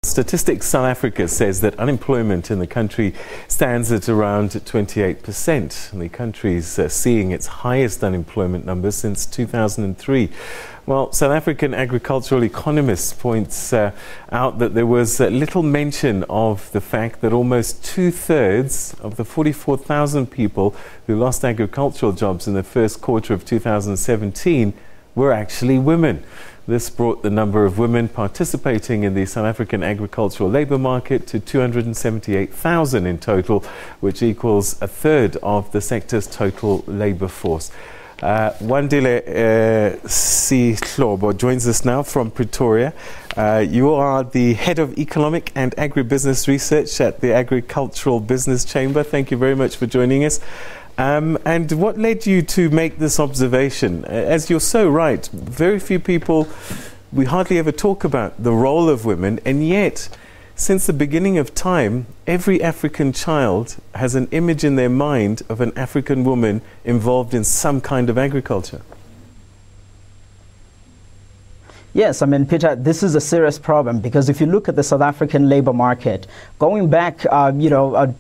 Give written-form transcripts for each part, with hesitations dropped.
Statistics South Africa says that unemployment in the country stands at around 28%. The country's seeing its highest unemployment numbers since 2003. Well, South African Agricultural Economist points out that there was little mention of the fact that almost two-thirds of the 44,000 people who lost agricultural jobs in the first quarter of 2017 were actually women. This brought the number of women participating in the South African agricultural labour market to 278,000 in total, which equals a third of the sector's total labour force. Wandile Sihlobo joins us now from Pretoria. You are the head of economic and agribusiness research at the Agricultural Business Chamber. Thank you very much for joining us. And what led you to make this observation? As you're so right, very few people, we hardly ever talk about the role of women, and yet, since the beginning of time, every African child has an image in their mind of an African woman involved in some kind of agriculture. Yes, I mean, Peter, this is a serious problem because if you look at the South African labor market, going back,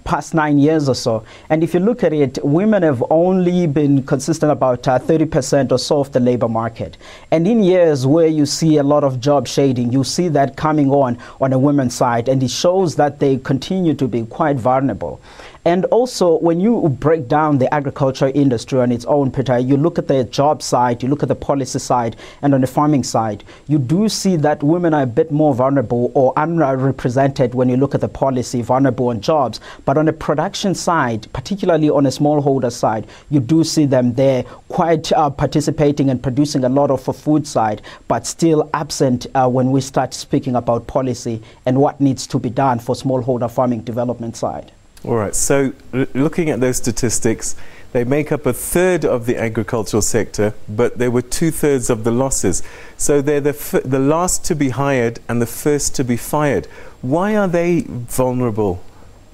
past 9 years or so, and if you look at it, women have only been consistent about 30% or so of the labor market. And in years where you see a lot of job shading, you see that coming on a women's side, and it shows that they continue to be quite vulnerable. And also, when you break down the agriculture industry on its own, Peter, you look at the job side, you look at the policy side, and on the farming side, you do see that women are a bit more vulnerable or unrepresented when you look at the policy, vulnerable on jobs. But on the production side, particularly on a smallholder side, you do see them there quite participating and producing a lot of food side, but still absent when we start speaking about policy and what needs to be done for smallholder farming development side. All right, so looking at those statistics, they make up a third of the agricultural sector, but they were two-thirds of the losses. So they're the last to be hired and the first to be fired. Why are they vulnerable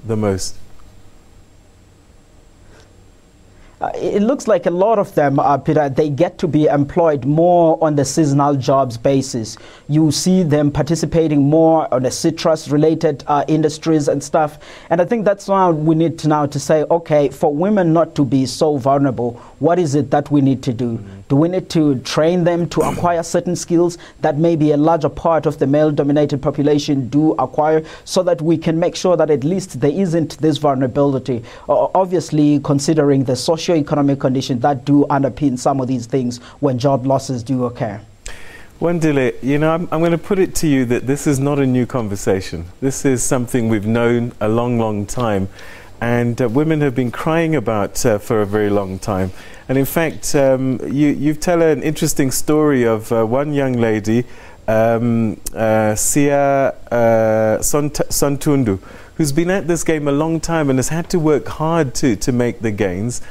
the most? It looks like a lot of them, Peter, they get to be employed more on the seasonal jobs basis. You see them participating more on the citrus-related industries and stuff. And I think that's why we need to now to say, okay, for women not to be so vulnerable, what is it that we need to do? Do we need to train them to acquire certain skills that maybe a larger part of the male-dominated population do acquire so that we can make sure that at least there isn't this vulnerability? Obviously, considering the socio-economic conditions that do underpin some of these things when job losses do occur. Wandile, I'm going to put it to you that this is not a new conversation. This is something we've known a long, long time. And women have been crying about for a very long time. And in fact, you tell an interesting story of one young lady, Sia Sontundu, who's been at this game a long time and has had to work hard to make the gains.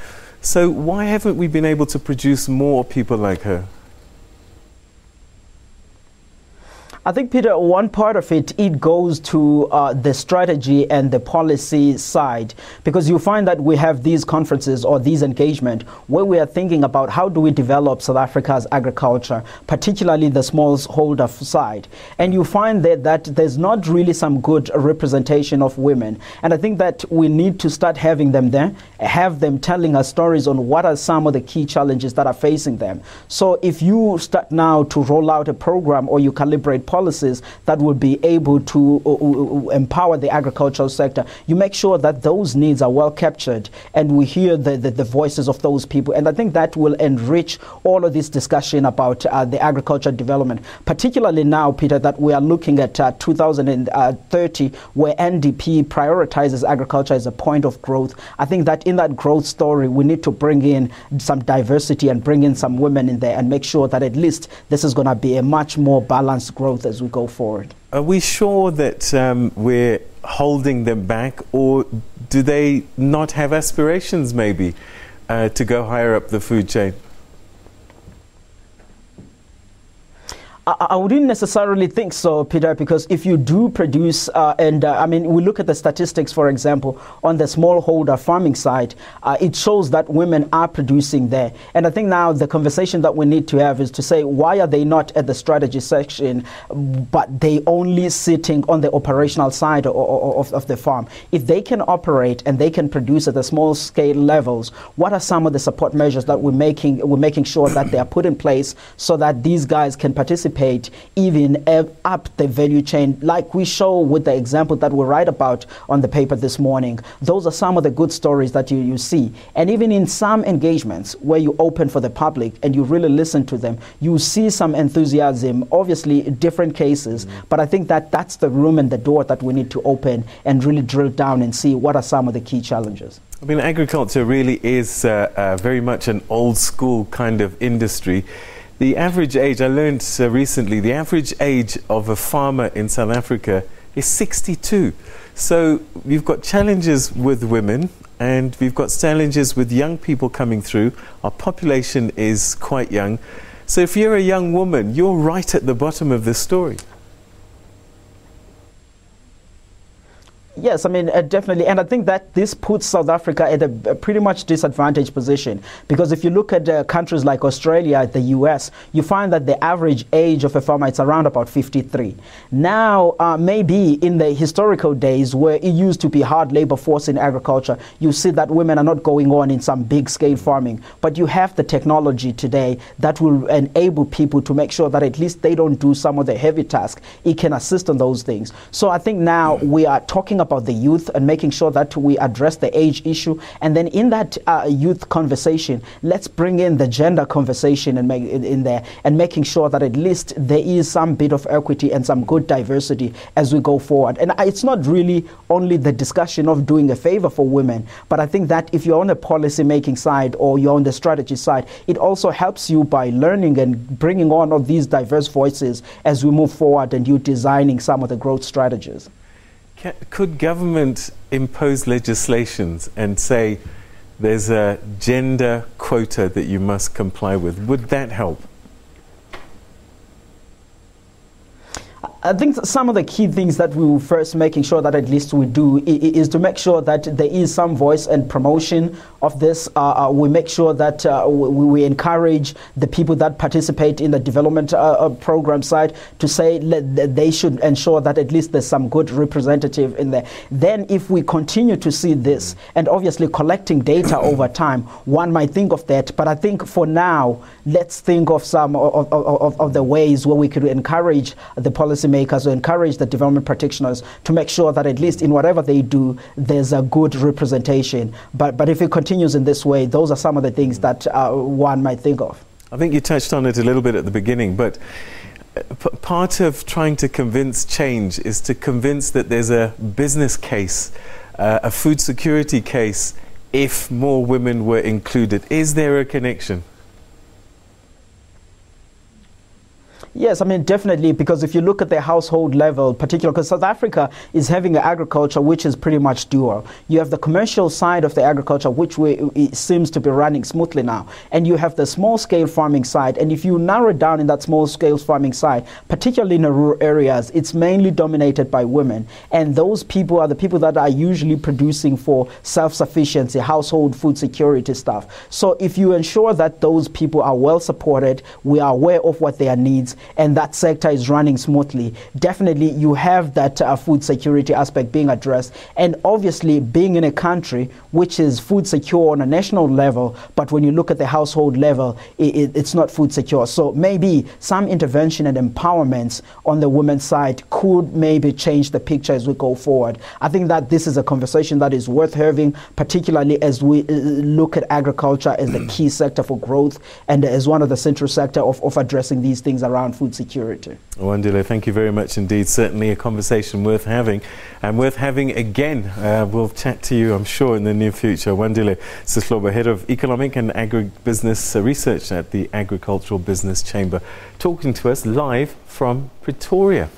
So why haven't we been able to produce more people like her? I think, Peter, one part of it goes to the strategy and the policy side, because you find that we have these conferences or these engagement where we are thinking about how do we develop South Africa's agriculture, particularly the smallholder side. And you find that there's not really some good representation of women. And I think that we need to start having them there, have them telling us stories on what are some of the key challenges that are facing them. So if you start now to roll out a program or you calibrate policies that will be able to empower the agricultural sector, you make sure that those needs are well captured and we hear the voices of those people. And I think that will enrich all of this discussion about the agriculture development, particularly now, Peter, that we are looking at 2030, where NDP prioritizes agriculture as a point of growth. I think that in that growth story, we need to bring in some diversity and bring in some women in there and make sure that at least this is going to be a much more balanced growth as we go forward. Are we sure that we're holding them back, or do they not have aspirations maybe to go higher up the food chain? I wouldn't necessarily think so, Peter, because if you do produce, I mean, we look at the statistics, for example, on the smallholder farming side, it shows that women are producing there. And I think now the conversation that we need to have is to say, why are they not at the strategy section, but they only sitting on the operational side of the farm? If they can operate and they can produce at the small scale levels, what are some of the support measures that we're making sure that they are put in place so that these guys can participate even up the value chain, like we show with the example that we write about on the paper this morning? Those are some of the good stories that you see. And even in some engagements where you open for the public and you really listen to them, you see some enthusiasm, obviously different cases, but I think that that's the room and the door that we need to open and really drill down and see what are some of the key challenges. I mean, agriculture really is very much an old school kind of industry. The average age, I learned recently, the average age of a farmer in South Africa is 62. So we've got challenges with women and we've got challenges with young people coming through. Our population is quite young. So if you're a young woman, you're right at the bottom of this story. Yes, I mean, definitely. And I think that this puts South Africa at a pretty much disadvantaged position. Because if you look at countries like Australia, the US, you find that the average age of a farmer is around about 53. Now, maybe in the historical days where it used to be hard labor force in agriculture, you see that women are not going on in some big scale farming. But you have the technology today that will enable people to make sure that at least they don't do some of the heavy tasks. It can assist on those things. So I think now we are talking about the youth and making sure that we address the age issue, and then in that youth conversation, let's bring in the gender conversation and make it in there, and making sure that at least there is some bit of equity and some good diversity as we go forward. And it's not really only the discussion of doing a favor for women, but I think that if you're on the policy making side or you're on the strategy side, it also helps you by learning and bringing on all these diverse voices as we move forward and you designing some of the growth strategies. Could government impose legislations and say there's a gender quota that you must comply with? Would that help? I think some of the key things that we will first making sure that at least we do is to make sure that there is some voice and promotion of this. We make sure that we encourage the people that participate in the development program side to say that they should ensure that at least there's some good representative in there. Then if we continue to see this, and obviously collecting data over time, one might think of that. But I think for now, let's think of some of the ways where we could encourage the policymakers or encourage the development practitioners to make sure that at least in whatever they do, there's a good representation. But if it continues in this way, those are some of the things that one might think of. I think you touched on it a little bit at the beginning, but part of trying to convince change is to convince that there's a business case, a food security case, if more women were included. Is there a connection? Yes, I mean, definitely, because if you look at the household level, particularly because South Africa is having an agriculture which is pretty much dual. You have the commercial side of the agriculture, which it seems to be running smoothly now. And you have the small-scale farming side. And if you narrow it down in that small-scale farming side, particularly in the rural areas, it's mainly dominated by women. And those people are the people that are usually producing for self-sufficiency, household food security stuff. So if you ensure that those people are well supported, we are aware of what their needs, and that sector is running smoothly, definitely you have that food security aspect being addressed. And obviously being in a country which is food secure on a national level, but when you look at the household level, it's not food secure. So maybe some intervention and empowerments on the women's side could maybe change the picture as we go forward. I think that this is a conversation that is worth having, particularly as we look at agriculture as the key sector for growth and as one of the central sector of addressing these things around food security. Wandile, thank you very much indeed. Certainly a conversation worth having, and worth having again. We'll chat to you, I'm sure, in the near future. Wandile Sihlobo, Head of Economic and Agribusiness Research at the Agricultural Business Chamber, talking to us live from Pretoria.